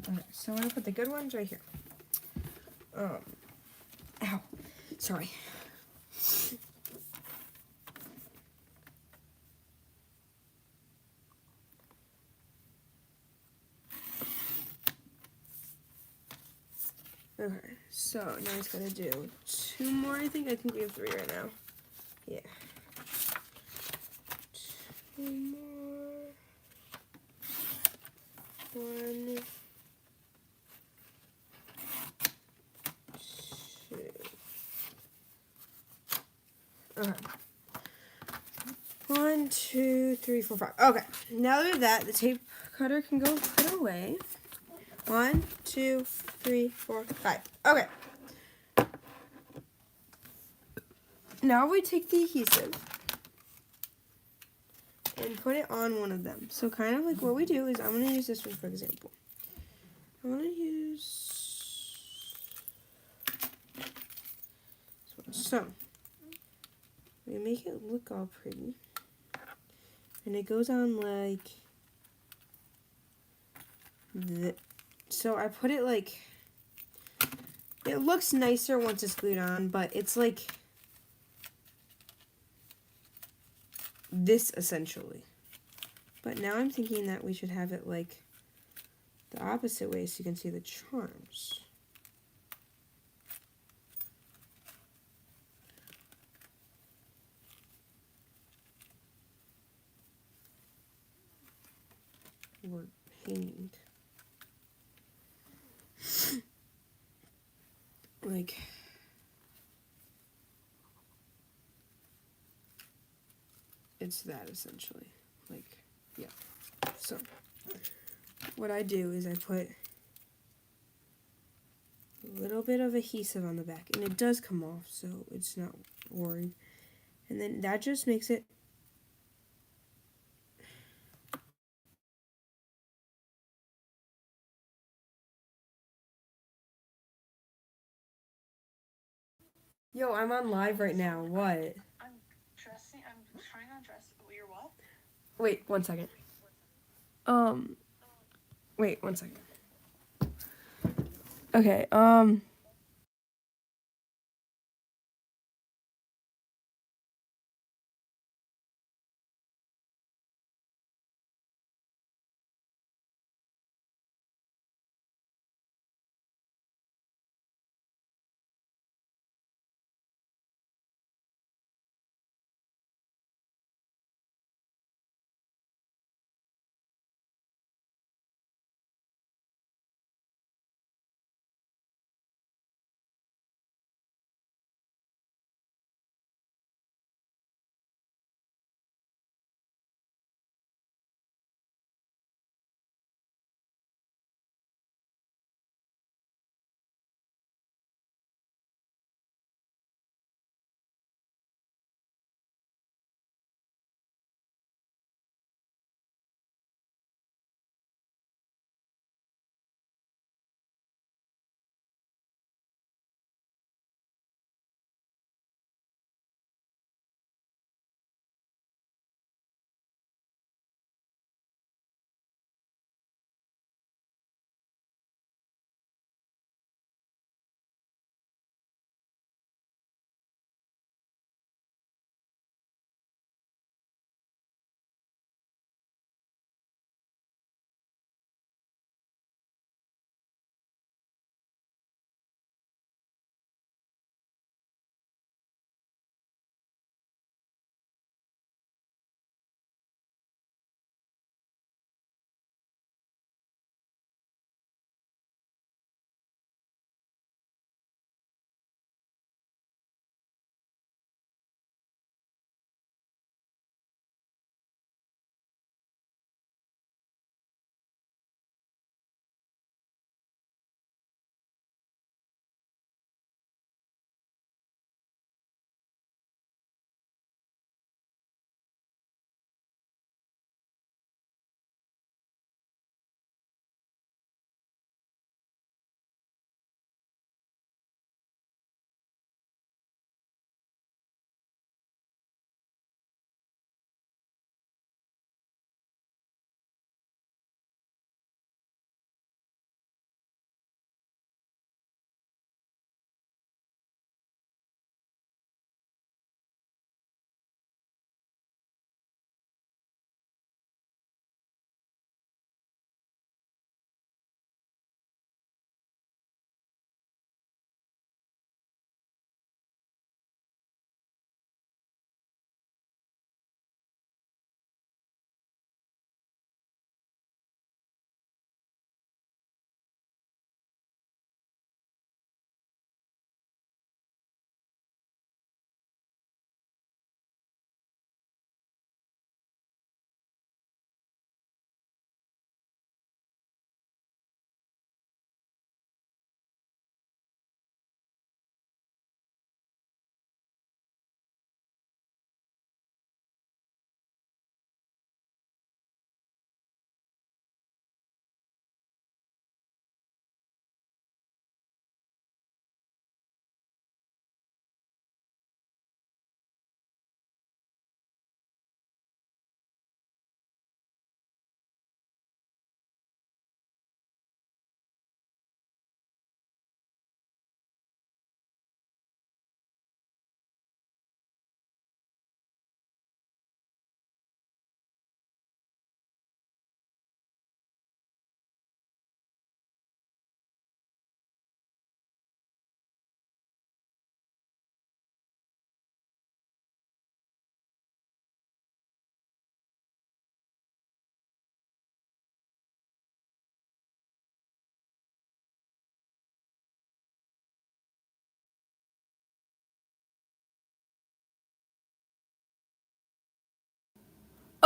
Okay, so I'm going to put the good ones right here. Ow. Sorry. So now I just gotta do 2 more, I think. I think we have 3 right now. Yeah. 2 more. 1, 2. Okay. 1, 2, 3, 4, 5. Okay. Now that we have that, the tape cutter can go put away. 1, 2, 3, 4, 5. Okay. Now we take the adhesive and put it on one of them. So kind of like what we do is, I'm going to use this one for example. I'm going to use this one. So we make it look all pretty. And it goes on like this. So I put it like, it looks nicer once it's glued on, but it's like this essentially. But now I'm thinking that we should have it like the opposite way so you can see the charms. Or hanging. Like, it's that essentially. Like, yeah. So what I do is I put a little bit of adhesive on the back, and it does come off, so it's not worried. And then that just makes it Yo, I'm on live right now. What? I'm trying on dress. You're what? Wait, 1 second. Wait, 1 second. Okay,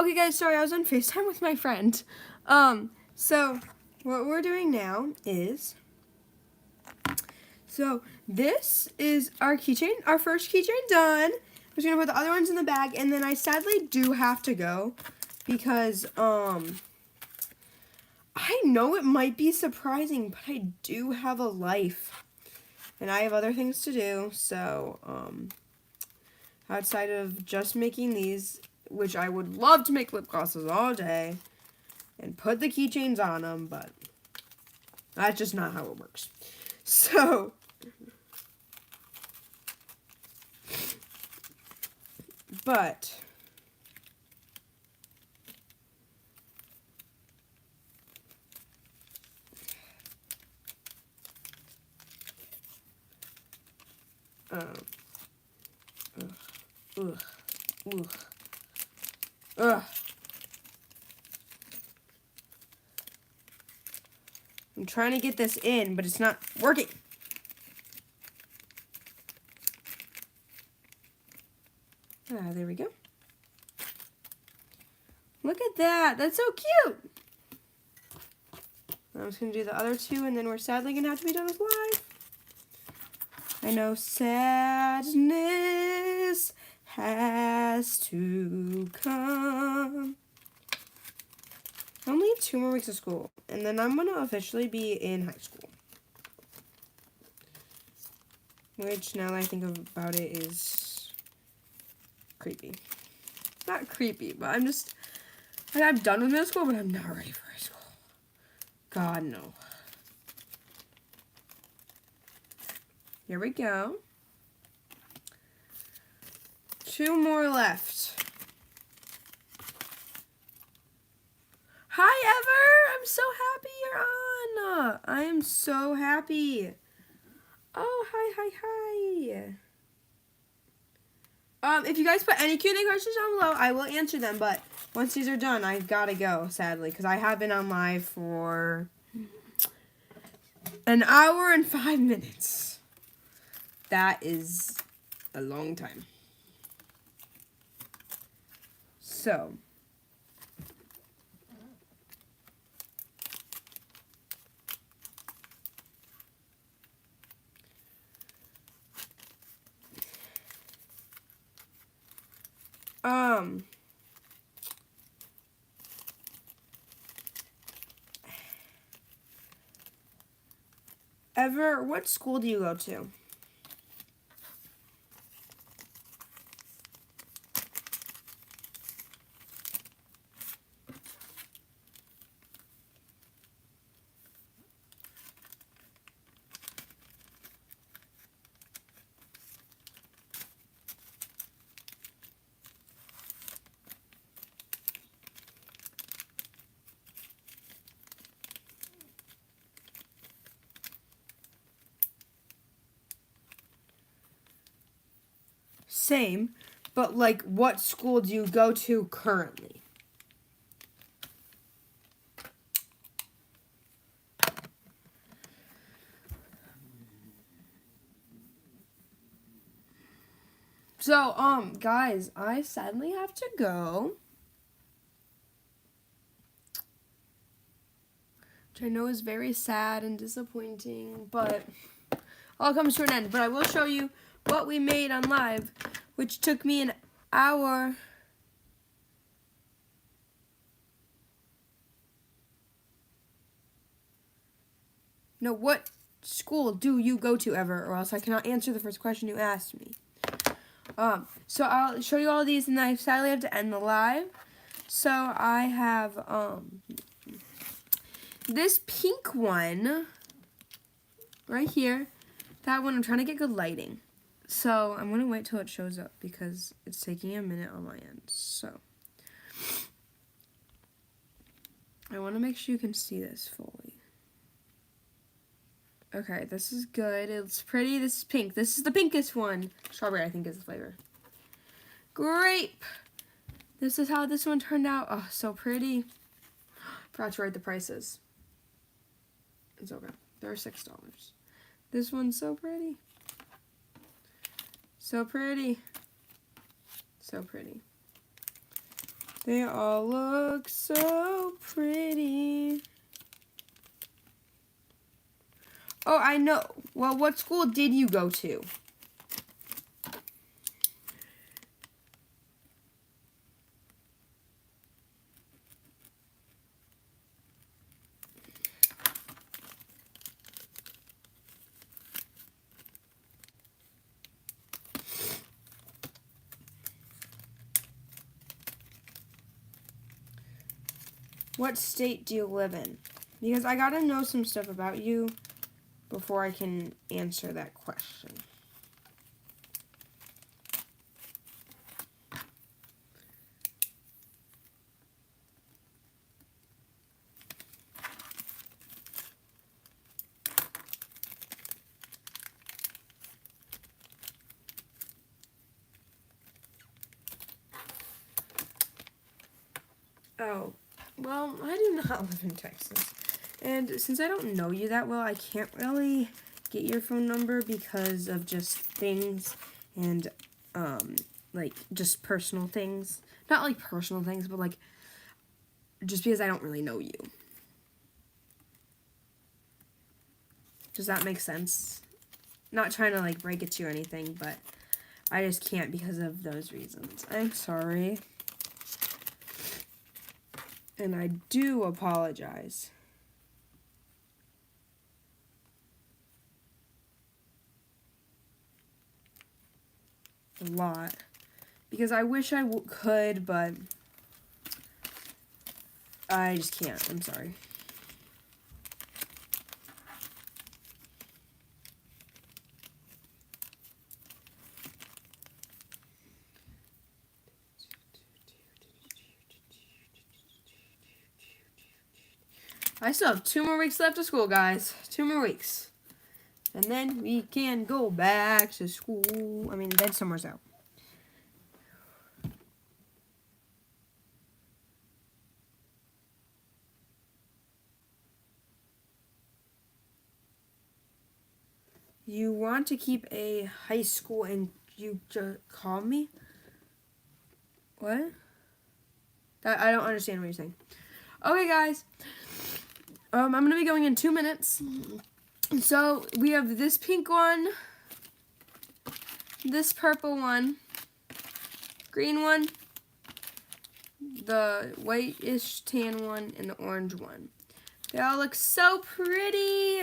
Okay, guys, sorry, I was on FaceTime with my friend. So what we're doing now is, so this is our keychain, our first keychain done. I'm just gonna put the other ones in the bag, and then I sadly do have to go because, I know it might be surprising, but I do have a life, and I have other things to do, so, outside of just making these, which I would love to make lip glosses all day, and put the keychains on them, but that's just not how it works. So, but, ugh. I'm trying to get this in, but it's not working. Ah, there we go. Look at that. That's so cute. I'm just going to do the other two, and then we're sadly going to have to be done with live. I know sadness has to come. Only 2 more weeks of school, and then I'm going to officially be in high school. Which, now that I think about it, is creepy. Not creepy, but I'm just, like, I'm done with middle school, but I'm not ready for high school. God, no. Here we go. 2 more left. Hi, Ever! I'm so happy you're on! I am so happy. Oh, hi. If you guys put any Q&A questions down below, I will answer them, but once these are done, I've got to go, sadly, because I have been on live for an hour and 5 minutes. That is a long time. So, Ever, what school do you go to? Same, but like, what school do you go to currently? So, guys, I sadly have to go. Which I know is very sad and disappointing, but all comes to an end. But I will show you what we made on live, which took me an hour. No, what school do you go to, Ever? Or else I cannot answer the first question you asked me. So I'll show you all these, and I sadly have to end the live. So I have, this pink one right here. That one, I'm trying to get good lighting. So I'm going to wait till it shows up because it's taking a minute on my end. So I want to make sure you can see this fully. Okay, this is good. It's pretty. This is pink. This is the pinkest one. Strawberry, I think, is the flavor. Grape. This is how this one turned out. Oh, so pretty. Forgot to write the prices. It's okay. They're $6. This one's so pretty. So pretty. So pretty. They all look so pretty. Oh, I know. Well, what school did you go to? What state do you live in? Because I gotta know some stuff about you before I can answer that question. Oh, well, I do not live in Texas. And since I don't know you that well, I can't really get your phone number because of just things and, like, just personal things. Not, like, personal things, but, like, just because I don't really know you. Does that make sense? Not trying to, like, break it to you or anything, but I just can't because of those reasons. I'm sorry. And I do apologize. A lot. Because I wish I could, but I just can't. I'm sorry. I still have 2 more weeks left of school, guys. 2 more weeks. And then we can go back to school. I mean, then summer's out. You want to keep a high school and you just call me? What? I don't understand what you're saying. Okay, guys. I'm going to be going in 2 minutes. So, we have this pink one, this purple one, green one, the whitish tan one, and the orange one. They all look so pretty.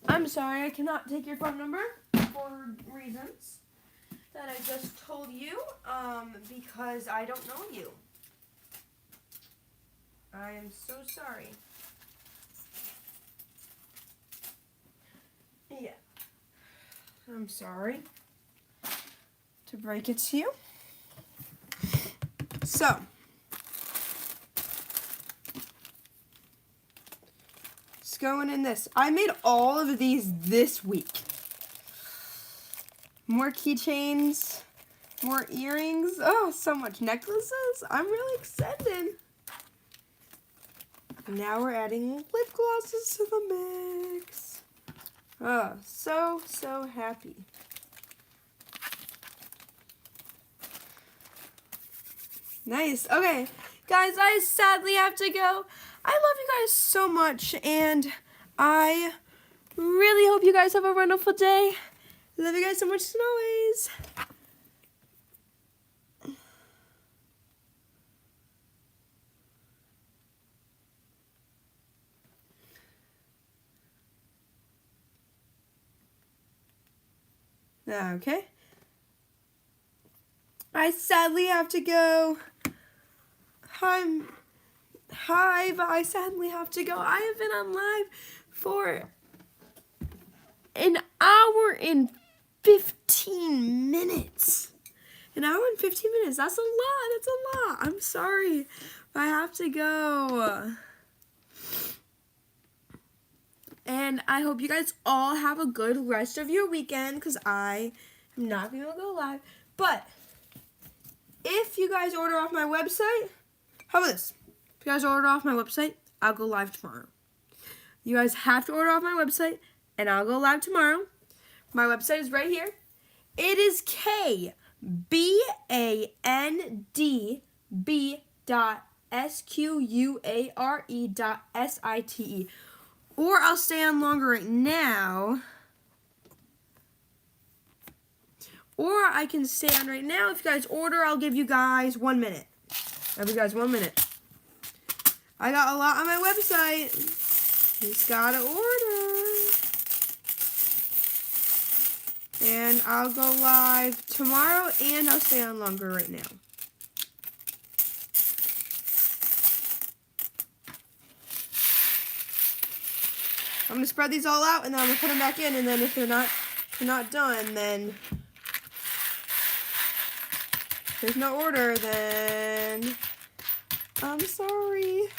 I'm sorry, I cannot take your phone number for reasons that I just told you, because I don't know you. I am so sorry. Yeah. I'm sorry to break it to you. So, it's going in this. I made all of these this week. More keychains, more earrings. Oh, so much necklaces. I'm really excited. Now we're adding lip glosses to the mix. Oh, so happy. Nice. Okay, guys, I sadly have to go. I love you guys so much, and I really hope you guys have a wonderful day. Love you guys so much, Snowies. Okay. I sadly have to go. Hi, but I sadly have to go. I have been on live for an hour and 15 minutes. An hour and 15 minutes. That's a lot. That's a lot. I'm sorry. I have to go. And I hope you guys all have a good rest of your weekend, because I am not going to go live. But if you guys order off my website, how about this? If you guys order off my website, I'll go live tomorrow. You guys have to order off my website, and I'll go live tomorrow. My website is right here. It is KBANDB.SQUARE.SITE. Or I'll stay on longer right now. Or I can stay on right now. If you guys order, I'll give you guys 1 minute. I'll give you guys 1 minute. I got a lot on my website. You just gotta order. And I'll go live tomorrow, and I'll stay on longer right now. I'm gonna spread these all out, and then I'm gonna put them back in, and then if they're not done, then if there's no order, then I'm sorry.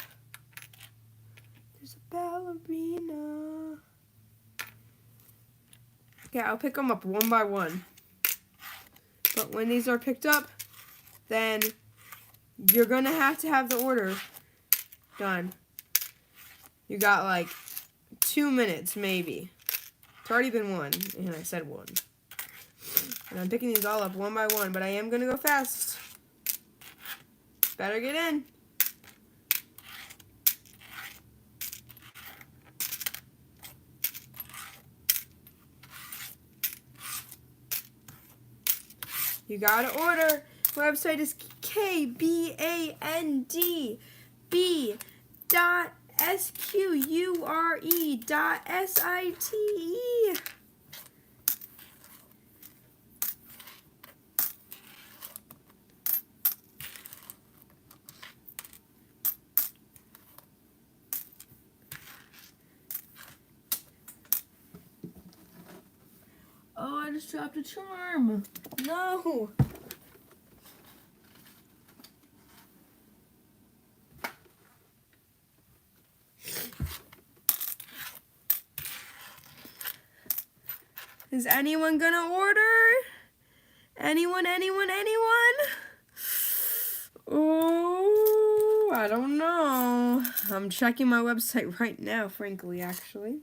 There's a ballerina. Okay, I'll pick them up one by one. But when these are picked up, then you're gonna have to have the order done. You got like 2 minutes, maybe. It's already been 1, and I said 1. And I'm picking these all up one by one, but I am gonna go fast. Better get in. You gotta order. Website is KBANDB.SQUARE.SITE. Oh, I just dropped a charm. No. Is anyone gonna order? Anyone? Oh, I don't know. I'm checking my website right now, frankly, actually.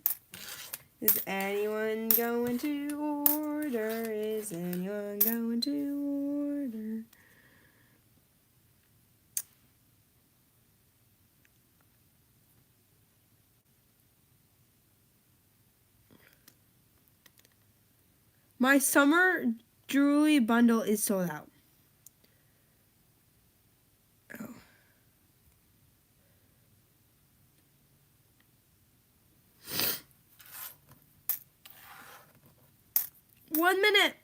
Is anyone going to order? Is anyone going to order? My summer jewelry bundle is sold out. Oh. One minute.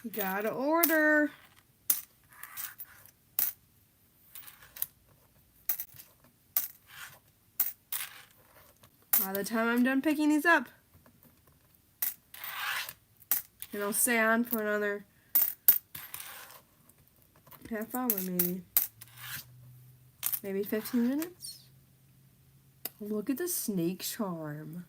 You gotta order. By the time I'm done picking these up, and I'll stay on for another half hour, maybe 15 minutes. Look at the snake charm.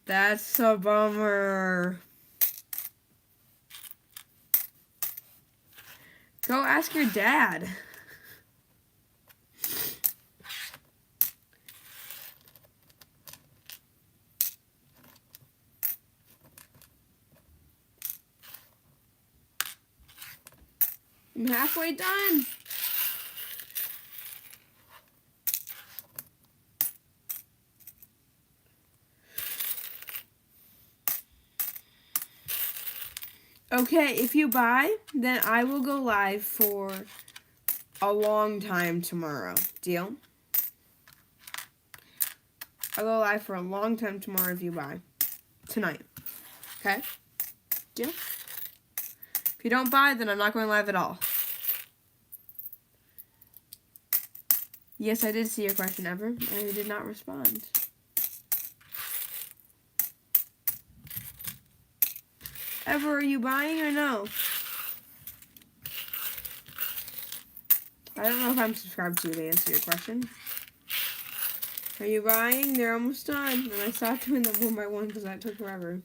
That's a bummer. Go ask your dad. I'm halfway done. Okay, if you buy, then I will go live for a long time tomorrow. Deal? I'll go live for a long time tomorrow if you buy. Tonight. Okay? Deal? If you don't buy, then I'm not going live at all. Yes, I did see your question, Ever. I did not respond. Ever, are you buying or no? I don't know if I'm subscribed to you to answer your question. Are you buying? They're almost done. And I stopped doing them one by one because that took forever.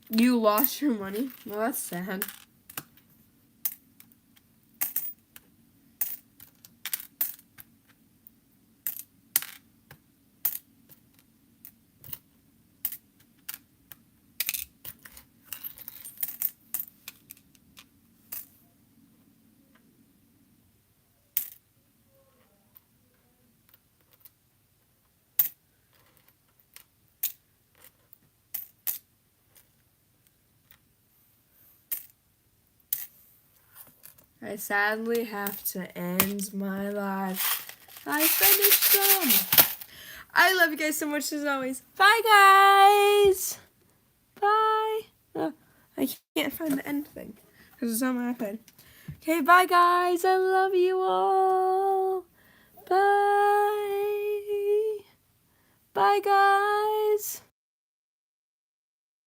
You lost your money? Well, that's sad. I sadly have to end my life. I finished them. I love you guys so much as always. Bye, guys. Bye. Oh, I can't find the end thing because it's on my iPad. Okay, bye, guys. I love you all. Bye. Bye, guys.